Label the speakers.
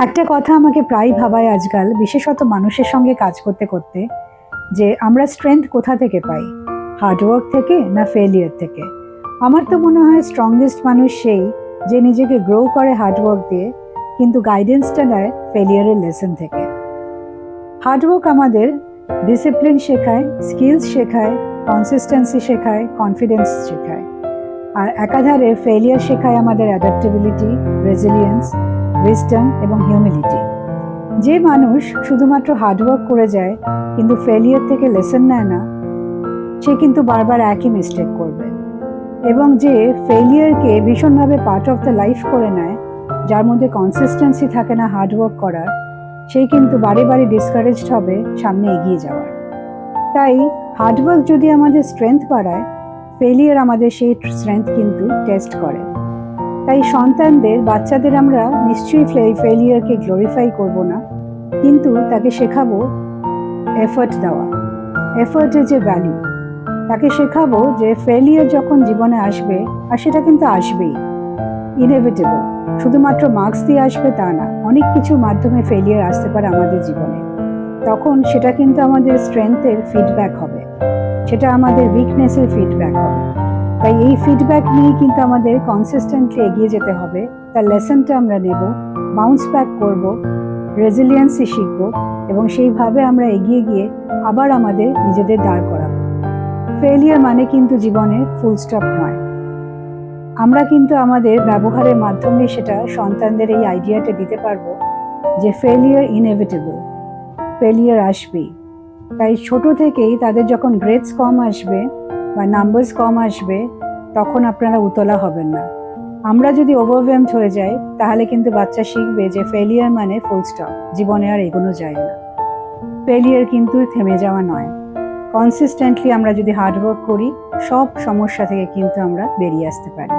Speaker 1: একটা কথা আমাকে প্রায় ভাবায় আজকাল, বিশেষত মানুষের সঙ্গে কাজ করতে করতে, যে আমরা স্ট্রেংথ কোথা থেকে পাই, হার্ডওয়ার্ক থেকে না ফেলিয়ার থেকে। আমার তো মনে হয় স্ট্রংগেস্ট মানুষ সেই যে নিজেকে গ্রো করে হার্ডওয়ার্ক দিয়ে, কিন্তু গাইডেন্সটা নেয় ফেলিয়ারের লেসন থেকে। হার্ডওয়ার্ক আমাদের ডিসিপ্লিন শেখায়, স্কিলস শেখায়, কনসিস্টেন্সি শেখায়, কনফিডেন্স শেখায়। আর একাধারে ফেলিয়ার শেখায় আমাদের অ্যাডাপ্টেবিলিটি, রেজিলিয়েন্স, উইজডম এবং হিউমিলিটি। যে মানুষ শুধুমাত্র হার্ডওয়ার্ক করে যায় কিন্তু ফেলিয়ার থেকে লেসন নেয় না, সে কিন্তু বারবার একই মিস্টেক করবে। এবং যে ফেলিয়ারকে ভীষণভাবে পার্ট অফ দ্য লাইফ করে নেয়, যার মধ্যে কনসিস্টেন্সি থাকে না হার্ডওয়ার্ক করার, সেই কিন্তু বারে বারে ডিসকারেজড হবে সামনে এগিয়ে যাওয়ার। তাই হার্ডওয়ার্ক যদি আমাদের স্ট্রেংথ বাড়ায়, ফেলিয়ার আমাদের সেই স্ট্রেংথ কিন্তু টেস্ট করে। তাই সন্তানদের, বাচ্চাদের আমরা নিশ্চয়ই ফেলিয়ারকে গ্লোরিফাই করব না, কিন্তু তাকে শেখাবো এফর্ট দেওয়া, এফর্টের যে ভ্যালু। তাকে শেখাবো যে ফেলিয়ার যখন জীবনে আসবে, আর সেটা কিন্তু আসবেই, ইনএভিটেবল, শুধুমাত্র মার্কস দিয়ে আসবে তা না, অনেক কিছুর মাধ্যমে ফেলিয়ার আসতে পারে আমাদের জীবনে। তখন সেটা কিন্তু আমাদের স্ট্রেংথের ফিডব্যাক হবে, সেটা আমাদের উইকনেসের ফিডব্যাক হবে। তাই এই ফিডব্যাক নিয়ে কিন্তু আমাদের কনসিস্টেন্টলি এগিয়ে যেতে হবে। তার লেসনটা আমরা নেব, বাউন্স ব্যাক করব, রেজিলিয়েন্সি শিখব, এবং সেইভাবে আমরা এগিয়ে গিয়ে আবার আমাদের নিজেদের দাঁড় করাবো। ফেলিয়ার মানে কিন্তু জীবনের ফুল স্টপ নয়। আমরা কিন্তু আমাদের ব্যবহারের মাধ্যমে সেটা সন্তানদের এই আইডিয়াটা দিতে পারবো যে ফেলিয়ার ইনএভিটেবল, ফেলিয়ার আসবেই। তাই ছোট থেকেই তাদের যখন গ্রেডস কম আসবে বা নাম্বারস কম আসবে, তখন আপনারা উতলা হবেন না। আমরা যদি ওভারওয়েলমড হয়ে যাই, তাহলে কিন্তু বাচ্চা শিখবে যে ফেলিয়ার মানে ফুল স্টপ, জীবনে আর এগোনো যায় না। ফেলিয়ার কিন্তু থেমে যাওয়া নয়। কনসিস্টেন্টলি আমরা যদি হার্ডওয়ার্ক করি, সব সমস্যা থেকে কিন্তু আমরা বেরিয়ে আসতে পারি।